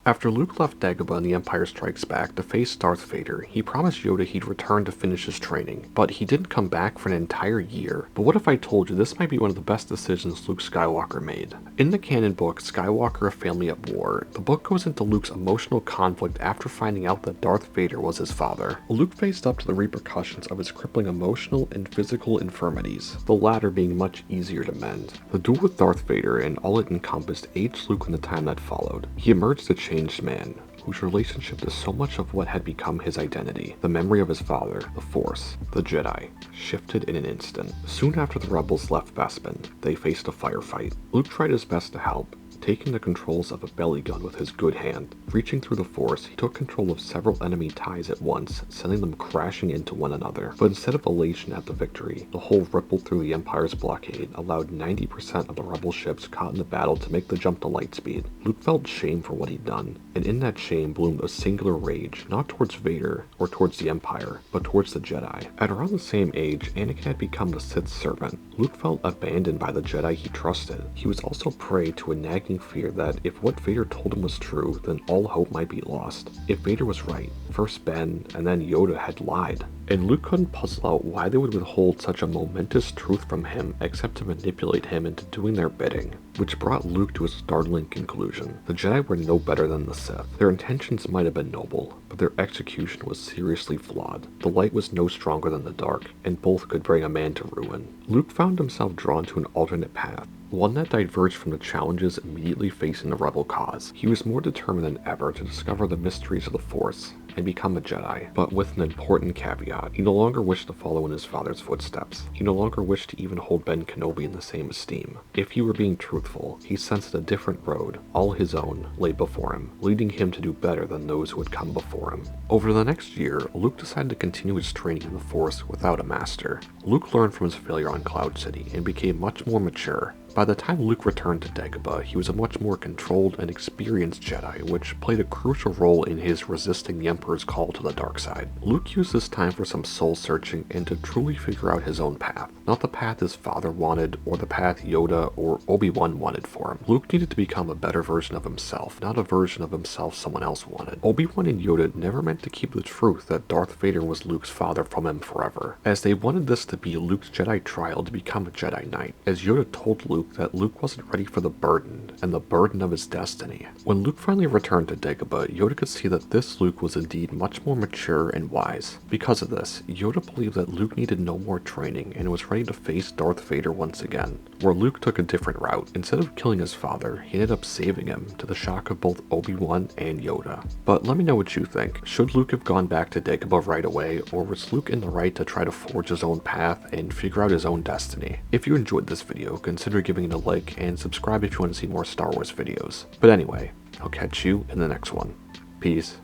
After Luke left Dagobah in The Empire Strikes Back to face Darth Vader, he promised Yoda he'd return to finish his training, but he didn't come back for an entire year. But what if I told you this might be one of the best decisions Luke Skywalker made? In the canon book, Skywalker: A Family at War, the book goes into Luke's emotional conflict after finding out that Darth Vader was his father. Luke faced up to the repercussions of his crippling emotional and physical infirmities, the latter being much easier to mend. The duel with Darth Vader and all it encompassed aged Luke in the time that followed. He emerged a changed man, whose relationship to so much of what had become his identity, the memory of his father, the Force, the Jedi, shifted in an instant. Soon after the rebels left Bespin, they faced a firefight. Luke tried his best to help, taking the controls of a belly gun with his good hand. Reaching through the Force, he took control of several enemy TIEs at once, sending them crashing into one another. But instead of elation at the victory, the whole rippled through the Empire's blockade, allowed 90% of the rebel ships caught in the battle to make the jump to lightspeed. Luke felt shame for what he'd done, and in that shame bloomed a singular rage, not towards Vader or towards the Empire, but towards the Jedi. At around the same age, Anakin had become the Sith's servant. Luke felt abandoned by the Jedi he trusted. He was also prey to a nagging fear that if what Vader told him was true, then all hope might be lost. If Vader was right, first Ben and then Yoda had lied. And Luke couldn't puzzle out why they would withhold such a momentous truth from him except to manipulate him into doing their bidding, which brought Luke to a startling conclusion. The Jedi were no better than the Sith. Their intentions might have been noble, but their execution was seriously flawed. The light was no stronger than the dark, and both could bring a man to ruin. Luke found himself drawn to an alternate path, one that diverged from the challenges immediately facing the rebel cause. He was more determined than ever to discover the mysteries of the Force and become a Jedi, but with an important caveat. He no longer wished to follow in his father's footsteps. He no longer wished to even hold Ben Kenobi in the same esteem. If he were being truthful, he sensed a different road, all his own, lay before him, leading him to do better than those who had come before him. Over the next year, Luke decided to continue his training in the Force without a master. Luke learned from his failure on Cloud City and became much more mature. By the time Luke returned to Dagobah, he was a much more controlled and experienced Jedi, which played a crucial role in his resisting the Emperor's call to the dark side. Luke used this time for some soul-searching and to truly figure out his own path. Not the path his father wanted, or the path Yoda or Obi-Wan wanted for him. Luke needed to become a better version of himself, not a version of himself someone else wanted. Obi-Wan and Yoda never meant to keep the truth that Darth Vader was Luke's father from him forever, as they wanted this to be Luke's Jedi trial to become a Jedi Knight, as Yoda told Luke that Luke wasn't ready for the burden of his destiny. When Luke finally returned to Dagobah, Yoda could see that this Luke was indeed much more mature and wise. Because of this, Yoda believed that Luke needed no more training and was ready to face Darth Vader once again, where Luke took a different route. Instead of killing his father, he ended up saving him, to the shock of both Obi-Wan and Yoda. But let me know what you think. Should Luke have gone back to Dagobah right away, or was Luke in the right to try to forge his own path and figure out his own destiny? If you enjoyed this video, consider giving it a like and subscribe if you want to see more Star Wars videos. But anyway, I'll catch you in the next one. Peace.